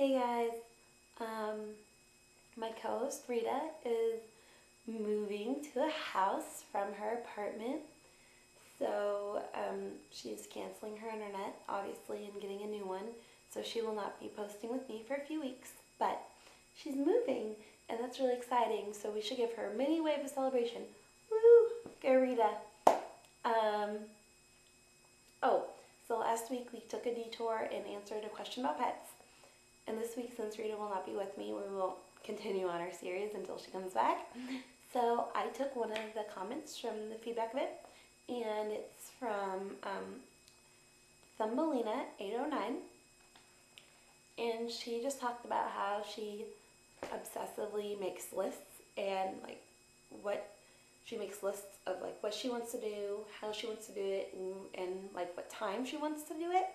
Hey guys, my co-host Rita is moving to a house from her apartment, so she's canceling her internet, obviously, and getting a new one, so she will not be posting with me for a few weeks, but she's moving, and that's really exciting, so we should give her a mini wave of celebration. Woo! Go Rita! So last week we took a detour and answered a question about pets. And this week, since Rita will not be with me, we will continue on our series until she comes back. So I took one of the comments from the feedback of it, and it's from thumbalina0809. And she just talked about how she obsessively makes lists and she makes lists of what she wants to do, how she wants to do it, and what time she wants to do it,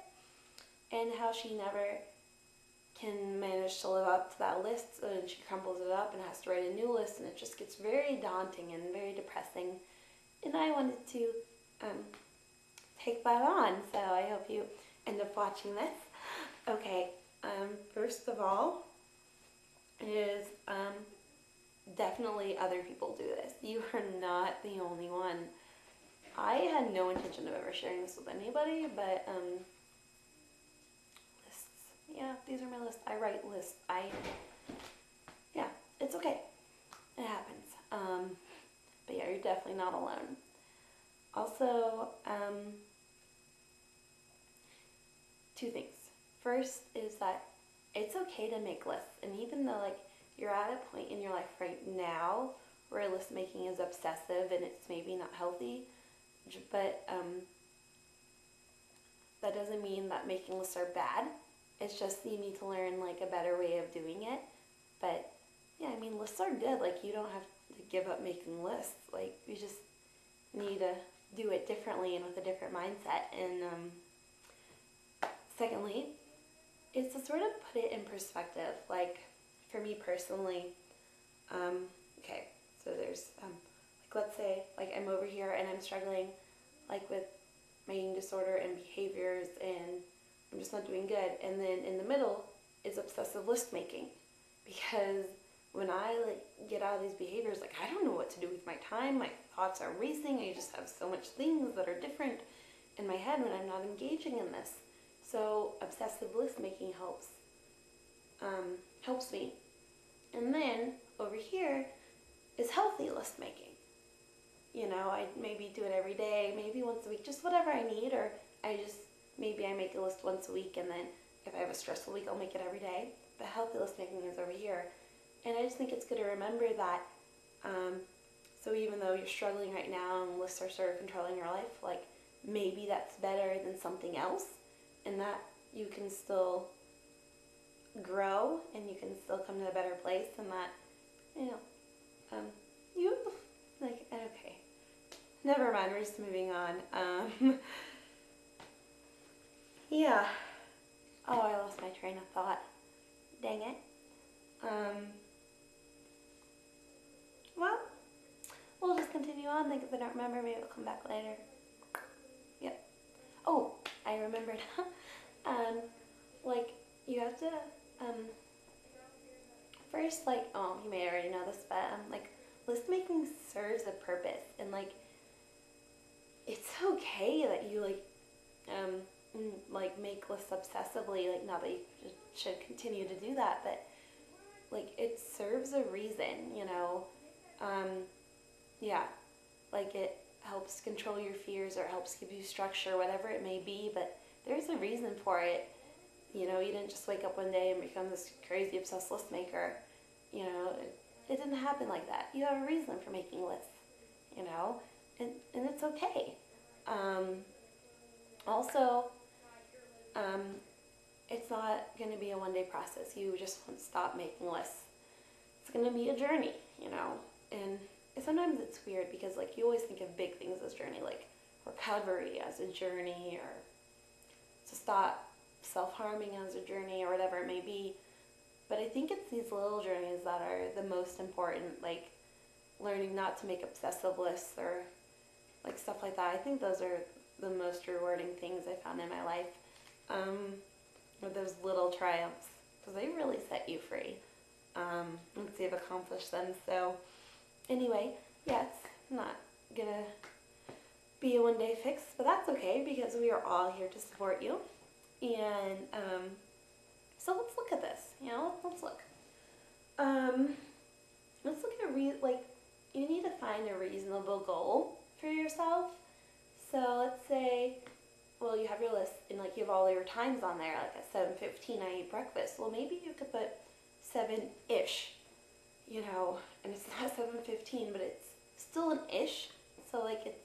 and how she never can manage to live up to that list, and she crumbles it up and has to write a new list, and it just gets very daunting and very depressing. And I wanted to take that on, so I hope you end up watching this. Okay, first of all, is definitely other people do this. You are not the only one. I had no intention of ever sharing this with anybody, but lists. Yeah, these are my lists. I write lists. Yeah, it's okay. It happens. But yeah, you're definitely not alone. Also, two things. First is that it's okay to make lists, and even though you're at a point in your life right now where list making is obsessive and it's maybe not healthy, but that doesn't mean that making lists are bad. It's just you need to learn a better way of doing it. But yeah, I mean, lists are good. You don't have to give up making lists. You just need to do it differently and with a different mindset. And secondly, it's to sort of put it in perspective. For me personally, okay, so there's let's say I'm over here and I'm struggling with my eating disorder and behaviors, and I'm just not doing good. And then in the middle is obsessive list making, because when I get out of these behaviors, I don't know what to do with my time. My thoughts are racing. I just have so much things that are different in my head when I'm not engaging in this. So obsessive list making helps me. And then over here is healthy list making. I maybe do it every day, maybe once a week, just whatever I need, or maybe I make a list once a week, and then if I have a stressful week, I'll make it every day. But healthy list making is over here. And I just think it's good to remember that, so even though you're struggling right now and lists are sort of controlling your life, maybe that's better than something else, and that you can still grow and you can still come to a better place, and that, okay. Never mind, we're just moving on. Yeah. Oh, I lost my train of thought. Dang it. Well, we'll just continue on. If I don't remember, maybe it'll come back later. Yep. Oh, I remembered. You have to, first, you may already know this, but, list making serves a purpose, and, it's okay that you, make lists obsessively, not that you should continue to do that, but, it serves a reason, yeah, it helps control your fears, or it helps give you structure, whatever it may be, but there's a reason for it. You didn't just wake up one day and become this crazy obsessed list maker. It didn't happen like that. You have a reason for making lists, and it's okay. Also, it's not going to be a one-day process. You just won't stop making lists. It's going to be a journey, and sometimes it's weird because, you always think of big things as journey, recovery as a journey, or to stop self-harming as a journey, or whatever it may be. But I think it's these little journeys that are the most important, learning not to make obsessive lists, or stuff like that. I think those are the most rewarding things I found in my life, with those little triumphs. because they really set you free. Once you've accomplished them. So anyway, yeah, it's not gonna be a one-day fix, but that's okay because we are all here to support you. And so let's look at this. You know, let's look. Let's look at you need to find a reasonable goal for yourself. So let's say, well, you have your list and like you have all your times on there. Like at 7:15, I eat breakfast. Well, maybe you could put 7-ish. You know, and it's not 7:15, but it's still an ish. So like it's,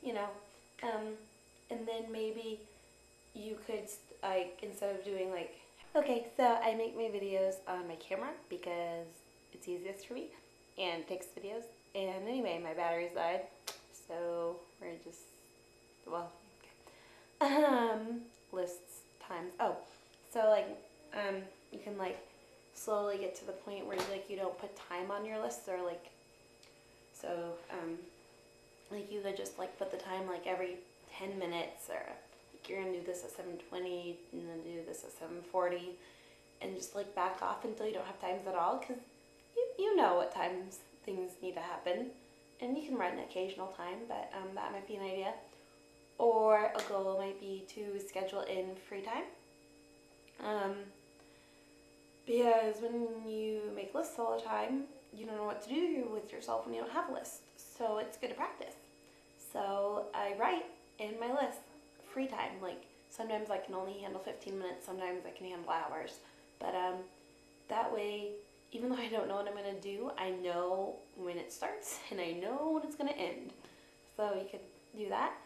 you know, and then maybe you could like instead of doing like, okay, so I make my videos on my camera because it's easiest for me and takes videos. And anyway, my battery's died, so we're just, well, okay. Lists times. Oh, so like you can like slowly get to the point where like you don't put time on your list, or like, so like you could just like put the time like every 10 minutes, or like you're gonna do this at 7:20 and then do this at 7:40, and just like back off until you don't have times at all, because you know what times things need to happen, and you can write an occasional time, but that might be an idea. Or a goal might be to schedule in free time. Because when you make lists all the time, you don't know what to do with yourself when you don't have a list. So it's good to practice. So I write in my list free time. Like sometimes I can only handle 15 minutes, sometimes I can handle hours. But that way, even though I don't know what I'm going to do, I know when it starts and I know when it's going to end. So you could do that.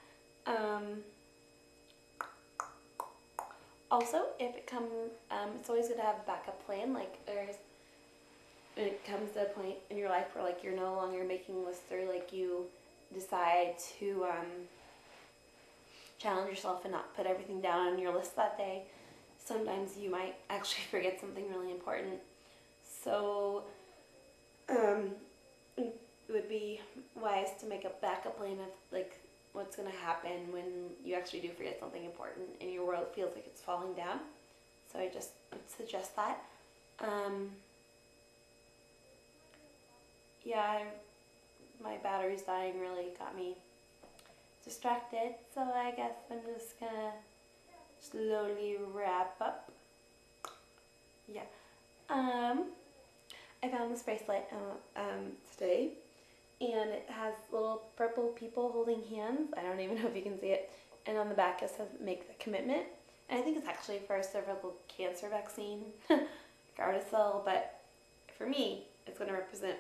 Also, if it comes, it's always good to have a backup plan. Like when it comes to a point in your life where like you're no longer making lists, or like you decide to challenge yourself and not put everything down on your list that day, sometimes you might actually forget something really important. So it would be wise to make a backup plan of like what's going to happen when you actually do forget something important and your world feels like it's falling down. So I just would suggest that. Yeah, my battery's dying really got me distracted, so I guess I'm just gonna slowly wrap up. Yeah. I found this bracelet today, and it has little purple people holding hands. I don't even know if you can see it. And on the back it says "Make the commitment." And I think it's actually for a cervical cancer vaccine, Gardasil, but for me, it's going to represent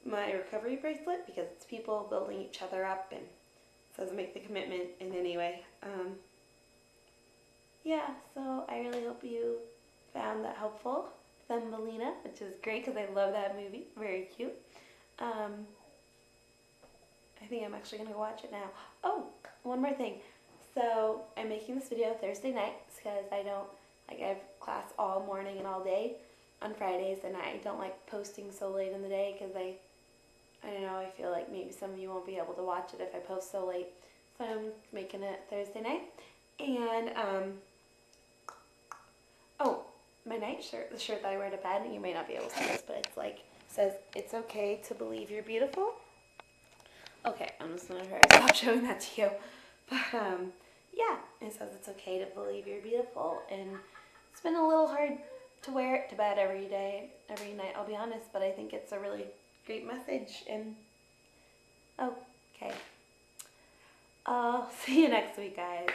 my recovery bracelet because it's people building each other up, and it says "Make the commitment." And anyway, yeah, so I really hope you found that helpful. Thumbelina, which is great because I love that movie. Very cute. I think I'm actually going to go watch it now. Oh, one more thing. So I'm making this video Thursday nights because I have class all morning and all day on Fridays, and I don't like posting so late in the day because I don't know, I feel like maybe some of you won't be able to watch it if I post so late. So I'm making it Thursday night. And, oh, my night shirt, the shirt that I wear to bed, you may not be able to see this, but it's like, says, "It's okay to believe you're beautiful." Okay, I'm just going to try to stop showing that to you. But, yeah, it says it's okay to believe you're beautiful. And it's been a little hard to wear it to bed every day, every night, I'll be honest. But I think it's a really great message. And, okay. I'll see you next week, guys.